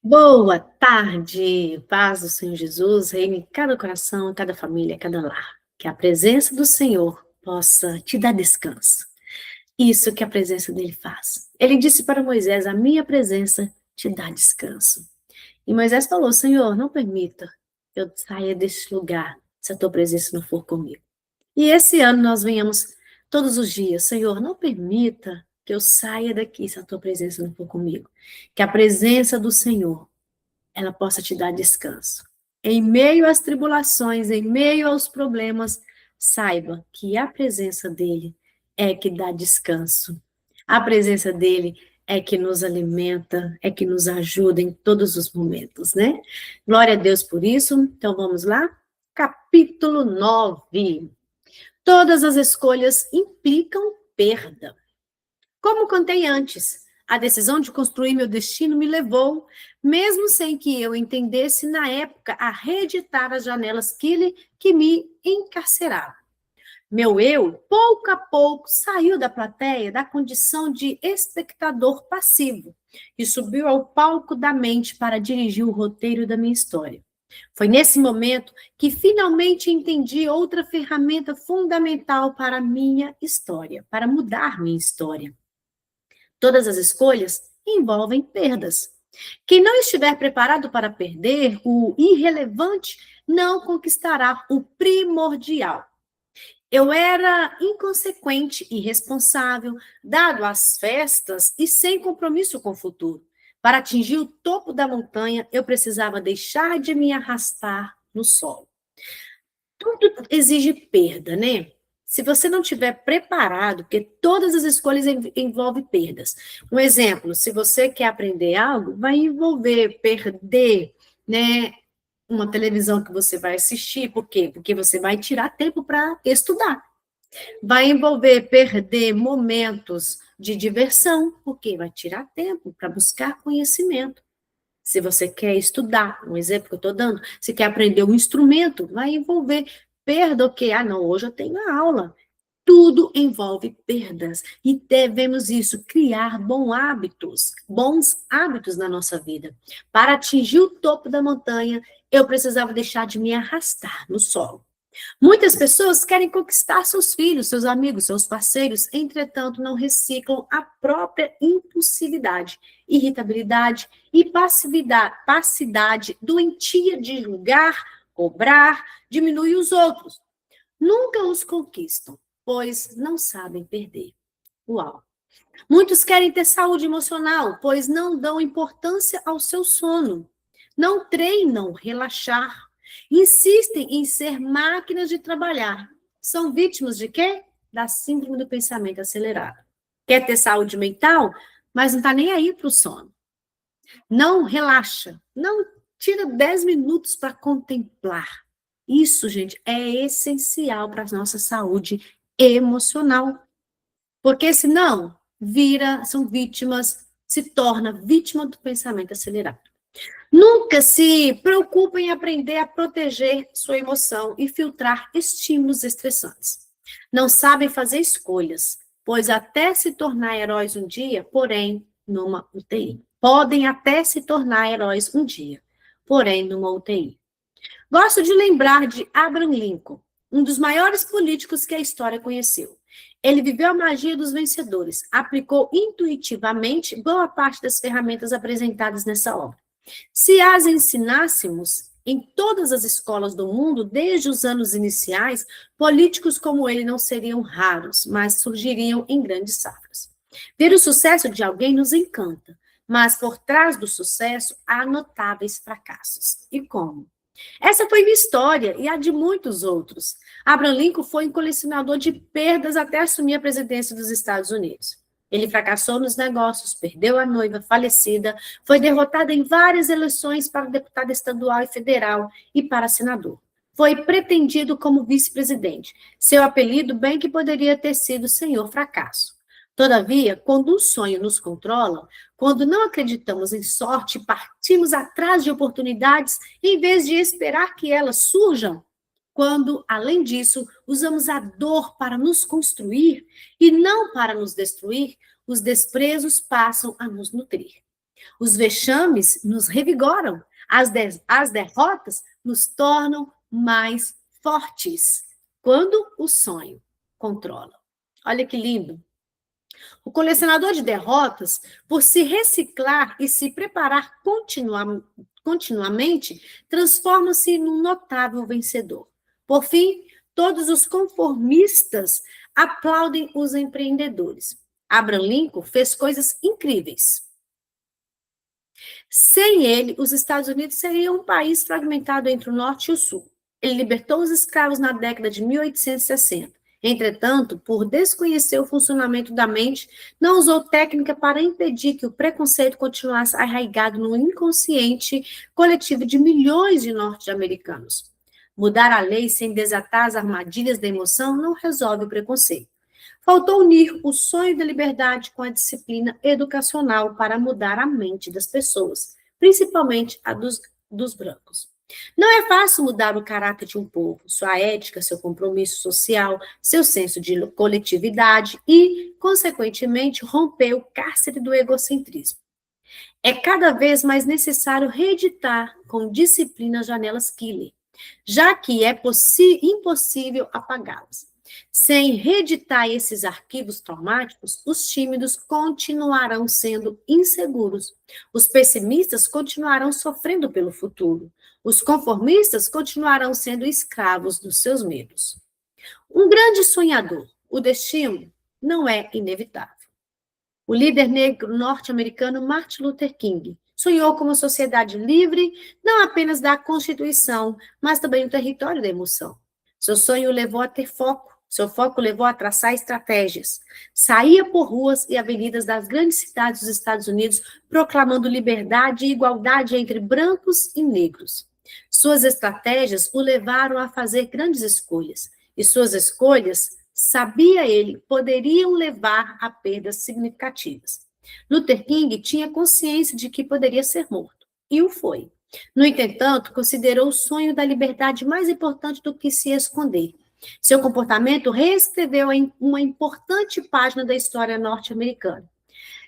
Boa tarde, paz do Senhor Jesus, reine em cada coração, em cada família, em cada lar. Que a presença do Senhor possa te dar descanso. Isso que a presença dele faz. Ele disse para Moisés: a minha presença te dá descanso. E Moisés falou: Senhor, não permita que eu saia deste lugar se a tua presença não for comigo. E esse ano nós venhamos todos os dias: Senhor, não permita que eu saia daqui se a tua presença não for comigo. Que a presença do Senhor ela possa te dar descanso. Em meio às tribulações, em meio aos problemas, saiba que a presença dele é que dá descanso. A presença dele é que nos alimenta, é que nos ajuda em todos os momentos, né? Glória a Deus por isso. Então vamos lá? Capítulo 9. Todas as escolhas implicam perda. Como contei antes, a decisão de construir meu destino me levou, mesmo sem que eu entendesse na época, a reeditar as janelas que me encarceravam. Meu eu, pouco a pouco, saiu da plateia da condição de espectador passivo e subiu ao palco da mente para dirigir o roteiro da minha história. Foi nesse momento que finalmente entendi outra ferramenta fundamental para a minha história, para mudar minha história. Todas as escolhas envolvem perdas. Quem não estiver preparado para perder o irrelevante não conquistará o primordial. Eu era inconsequente, irresponsável, dado às festas e sem compromisso com o futuro. Para atingir o topo da montanha, eu precisava deixar de me arrastar no solo. Tudo exige perda, né? Se você não estiver preparado, porque todas as escolhas envolvem perdas. Um exemplo, se você quer aprender algo, vai envolver perder, né, uma televisão que você vai assistir. Por quê? Porque você vai tirar tempo para estudar. Vai envolver perder momentos de diversão, porque vai tirar tempo para buscar conhecimento. Se você quer estudar, um exemplo que eu estou dando, se quer aprender um instrumento, vai envolver perda, o quê? Ah, não, hoje eu tenho a aula. Tudo envolve perdas e devemos isso, criar bons hábitos na nossa vida. Para atingir o topo da montanha, eu precisava deixar de me arrastar no solo. Muitas pessoas querem conquistar seus filhos, seus amigos, seus parceiros, entretanto, não reciclam a própria impulsividade, irritabilidade e passividade doentia de julgar, cobrar, diminuir os outros. Nunca os conquistam, pois não sabem perder. Uau! Muitos querem ter saúde emocional, pois não dão importância ao seu sono. Não treinam relaxar. Insistem em ser máquinas de trabalhar. São vítimas de quê? Da síndrome do pensamento acelerado. Quer ter saúde mental, mas não está nem aí para o sono. Não relaxa. Não tira 10 minutos para contemplar. Isso, gente, é essencial para a nossa saúde emocional. Porque senão, são vítimas, se torna vítima do pensamento acelerado. Nunca se preocupe em aprender a proteger sua emoção e filtrar estímulos estressantes. Não sabem fazer escolhas, pois até se tornar heróis um dia, porém, numa UTI. Podem até se tornar heróis um dia, porém, numa UTI. Gosto de lembrar de Abraham Lincoln, um dos maiores políticos que a história conheceu. Ele viveu a magia dos vencedores, aplicou intuitivamente boa parte das ferramentas apresentadas nessa obra. Se as ensinássemos em todas as escolas do mundo, desde os anos iniciais, políticos como ele não seriam raros, mas surgiriam em grandes safras. Ver o sucesso de alguém nos encanta, mas por trás do sucesso há notáveis fracassos. E como? Essa foi minha história e a de muitos outros. Abraham Lincoln foi um colecionador de perdas até assumir a presidência dos Estados Unidos. Ele fracassou nos negócios, perdeu a noiva falecida, foi derrotado em várias eleições para deputado estadual e federal e para senador. Foi pretendido como vice-presidente. Seu apelido bem que poderia ter sido Senhor Fracasso. Todavia, quando um sonho nos controla, quando não acreditamos em sorte, partimos atrás de oportunidades em vez de esperar que elas surjam, quando, além disso, usamos a dor para nos construir e não para nos destruir, os desprezos passam a nos nutrir. Os vexames nos revigoram, as derrotas nos tornam mais fortes, quando o sonho controla. Olha que lindo. O colecionador de derrotas, por se reciclar e se preparar continuamente, transforma-se num notável vencedor. Por fim, todos os conformistas aplaudem os empreendedores. Abraham Lincoln fez coisas incríveis. Sem ele, os Estados Unidos seriam um país fragmentado entre o norte e o sul. Ele libertou os escravos na década de 1860. Entretanto, por desconhecer o funcionamento da mente, não usou técnica para impedir que o preconceito continuasse arraigado no inconsciente coletivo de milhões de norte-americanos. Mudar a lei sem desatar as armadilhas da emoção não resolve o preconceito. Faltou unir o sonho da liberdade com a disciplina educacional para mudar a mente das pessoas, principalmente a dos brancos. Não é fácil mudar o caráter de um povo, sua ética, seu compromisso social, seu senso de coletividade e, consequentemente, romper o cárcere do egocentrismo. É cada vez mais necessário reeditar com disciplina as janelas Killer, já que é impossível apagá-las. Sem reeditar esses arquivos traumáticos, os tímidos continuarão sendo inseguros. Os pessimistas continuarão sofrendo pelo futuro. Os conformistas continuarão sendo escravos dos seus medos. Um grande sonhador, o destino não é inevitável. O líder negro norte-americano Martin Luther King sonhou com uma sociedade livre, não apenas da Constituição, mas também do território da emoção. Seu sonho o levou a ter foco. Seu foco levou a traçar estratégias. Saía por ruas e avenidas das grandes cidades dos Estados Unidos, proclamando liberdade e igualdade entre brancos e negros. Suas estratégias o levaram a fazer grandes escolhas. E suas escolhas, sabia ele, poderiam levar a perdas significativas. Luther King tinha consciência de que poderia ser morto. E o foi. No entanto, considerou o sonho da liberdade mais importante do que se esconder. Seu comportamento reescreveu uma importante página da história norte-americana.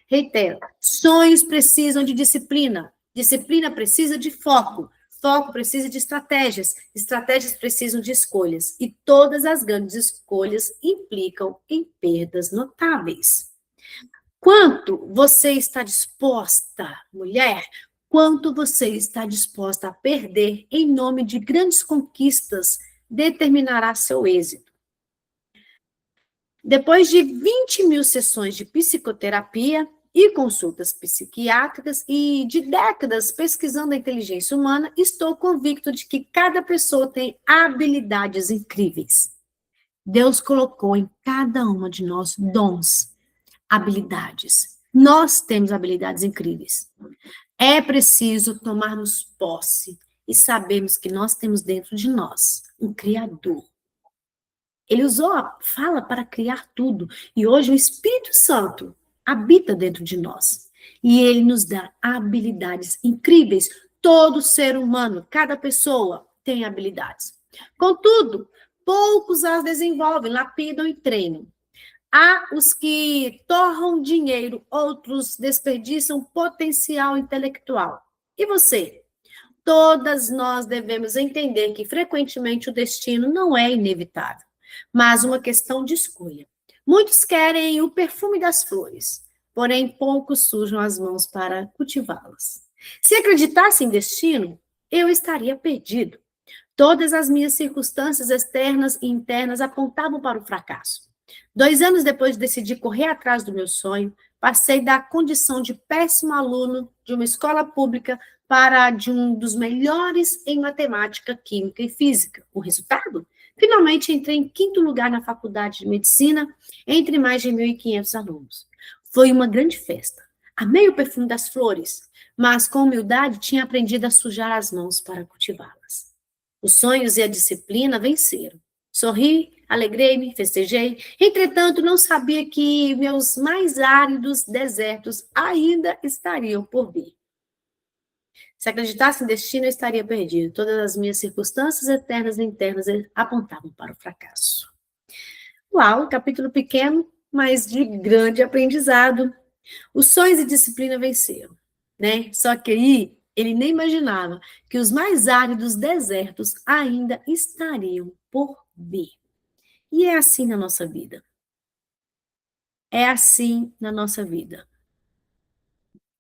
Reitero, sonhos precisam de disciplina, disciplina precisa de foco, foco precisa de estratégias, estratégias precisam de escolhas, e todas as grandes escolhas implicam em perdas notáveis. Quanto você está disposta, mulher, quanto você está disposta a perder em nome de grandes conquistas determinará seu êxito. Depois de 20 mil sessões de psicoterapia e consultas psiquiátricas e de décadas pesquisando a inteligência humana, estou convicto de que cada pessoa tem habilidades incríveis. Deus colocou em cada uma de nós dons, habilidades. Nós temos habilidades incríveis. É preciso tomarmos posse e sabermos que nós temos dentro de nós um Criador. Ele usou a fala para criar tudo. E hoje o Espírito Santo habita dentro de nós. E ele nos dá habilidades incríveis. Todo ser humano, cada pessoa tem habilidades. Contudo, poucos as desenvolvem, lapidam e treinam. Há os que torram dinheiro, outros desperdiçam potencial intelectual. E você? Todas nós devemos entender que frequentemente o destino não é inevitável, mas uma questão de escolha. Muitos querem o perfume das flores, porém poucos sujam as mãos para cultivá-las. Se acreditasse em destino, eu estaria perdido. Todas as minhas circunstâncias externas e internas apontavam para o fracasso. 2 anos depois de decidir correr atrás do meu sonho, passei da condição de péssimo aluno de uma escola pública para de um dos melhores em matemática, química e física. O resultado? Finalmente entrei em 5º lugar na faculdade de medicina, entre mais de 1.500 alunos. Foi uma grande festa. Amei o perfume das flores, mas com humildade tinha aprendido a sujar as mãos para cultivá-las. Os sonhos e a disciplina venceram. Sorri, alegrei-me, festejei. Entretanto, não sabia que meus mais áridos desertos ainda estariam por vir. Se acreditasse em destino, eu estaria perdido. Todas as minhas circunstâncias eternas e internas apontavam para o fracasso. Uau, capítulo pequeno, mas de grande aprendizado. Os sonhos e disciplina venceram. né? Só que aí ele nem imaginava que os mais áridos desertos ainda estariam por vir. E é assim na nossa vida. É assim na nossa vida.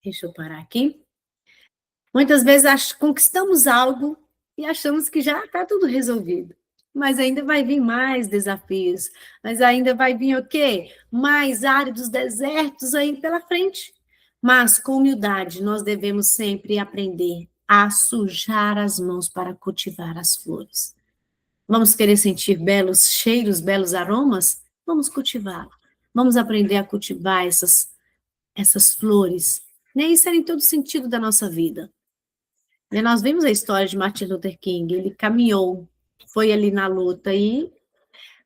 Deixa eu parar aqui. Muitas vezes conquistamos algo e achamos que já está tudo resolvido. Mas ainda vai vir mais desafios. Mas ainda vai vir o quê? Mais áridos desertos aí pela frente. Mas com humildade, nós devemos sempre aprender a sujar as mãos para cultivar as flores. Vamos querer sentir belos cheiros, belos aromas? Vamos cultivar. Vamos aprender a cultivar essas flores. Né? Isso era em todo sentido da nossa vida. E nós vimos a história de Martin Luther King, ele caminhou, foi ali na luta e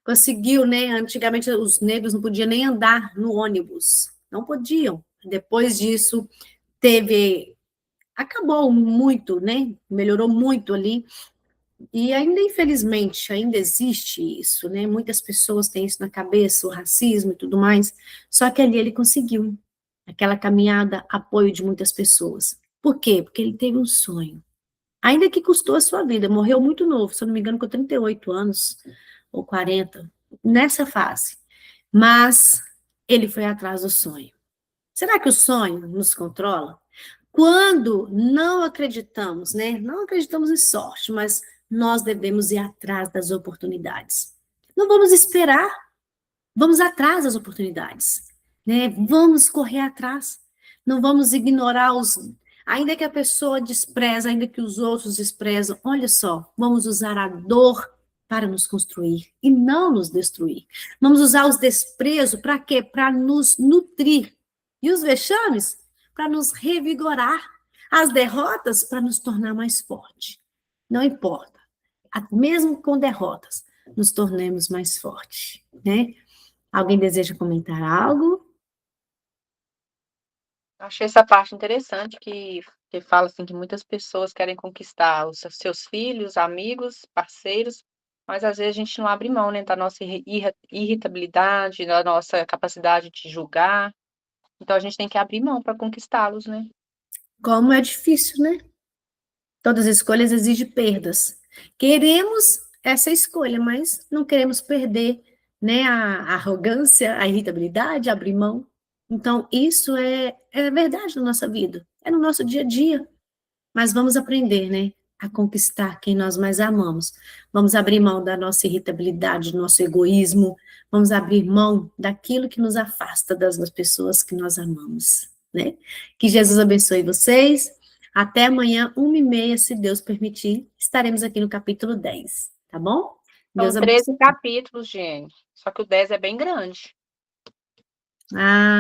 conseguiu, né? Antigamente os negros não podiam nem andar no ônibus, não podiam. Depois disso, acabou muito, né? Melhorou muito ali. E ainda, infelizmente, ainda existe isso, né? Muitas pessoas têm isso na cabeça, o racismo e tudo mais. Só que ali ele conseguiu aquela caminhada, apoio de muitas pessoas. Por quê? Porque ele teve um sonho. Ainda que custou a sua vida, morreu muito novo, se eu não me engano, com 38 anos ou 40, nessa fase. Mas ele foi atrás do sonho. Será que o sonho nos controla? Quando não acreditamos, né? Não acreditamos em sorte, mas nós devemos ir atrás das oportunidades. Não vamos esperar, vamos atrás das oportunidades, né? Vamos correr atrás. Não vamos ignorar ainda que a pessoa despreza, ainda que os outros desprezam. Olha só, vamos usar a dor para nos construir e não nos destruir. Vamos usar os desprezos para quê? Para nos nutrir. E os vexames para nos revigorar. As derrotas para nos tornar mais forte. Não importa. Mesmo com derrotas, nos tornemos mais fortes, né? Alguém deseja comentar algo? Achei essa parte interessante que fala assim que muitas pessoas querem conquistar os seus filhos, amigos, parceiros, mas às vezes a gente não abre mão, né, da nossa irritabilidade, da nossa capacidade de julgar. Então a gente tem que abrir mão para conquistá-los, né? Como é difícil, né? Todas as escolhas exigem perdas. Queremos essa escolha, mas não queremos perder, né, a arrogância, a irritabilidade, abrir mão. Então, isso é verdade na nossa vida, é no nosso dia a dia. Mas vamos aprender, né, a conquistar quem nós mais amamos. Vamos abrir mão da nossa irritabilidade, do nosso egoísmo. Vamos abrir mão daquilo que nos afasta das pessoas que nós amamos, né? Que Jesus abençoe vocês. Até amanhã, 1h30, se Deus permitir, estaremos aqui no capítulo 10, tá bom? São Deus 13 abençoe. capítulos, gente. Só que o 10 é bem grande. Ah,